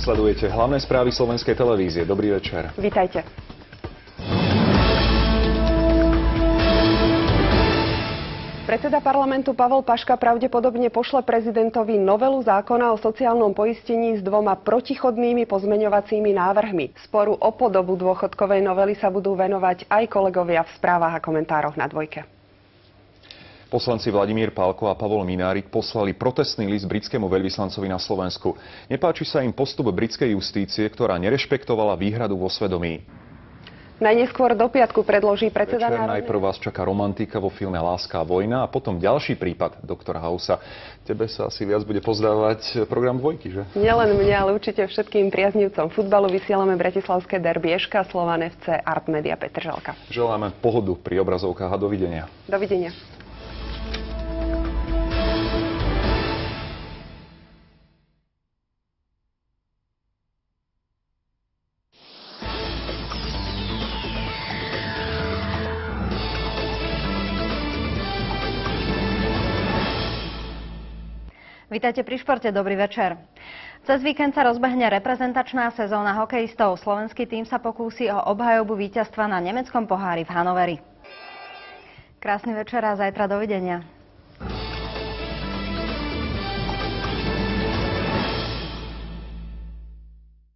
Sledujete hlavné správy slovenskej televízie. Dobrý večer. Vítajte. Predseda parlamentu Pavol Paška pravdepodobne pošle prezidentovi novelu zákona o sociálnom poistení s 2 protichodnými pozmeňovacími návrhmi. Sporu o podobu dôchodkovej novely sa budú venovať aj kolegovia v správach a komentároch na Dvojke. Poslanci Vladimír Pálko a Pavol Minárik poslali protestný list britskému veľvyslancovi na Slovensku. Nepáči sa im postup britskej justície, ktorá nerešpektovala výhradu vo svedomí. Najneskôr do piatku predloží predseda Národnej... Najprv vás čaká romantika vo filme Láska a vojna a potom ďalší prípad doktora Hausa. Tebe sa asi viac bude pozdávať program Dvojky, že? Nielen mne, ale určite všetkým priaznivcom futbalu vysielame bratislavské derby Eška, Slovan FC, Art Media Petržalka. Želáme pohodu pri obrazovkách a dovidenia. Dovidenia. Vítajte pri športe, dobrý večer. Cez víkend sa rozbehne reprezentačná sezóna hokejistov. Slovenský tím sa pokúsi o obhajobu víťazstva na nemeckom pohári v Hannoveri. Krásny večer a zajtra dovidenia.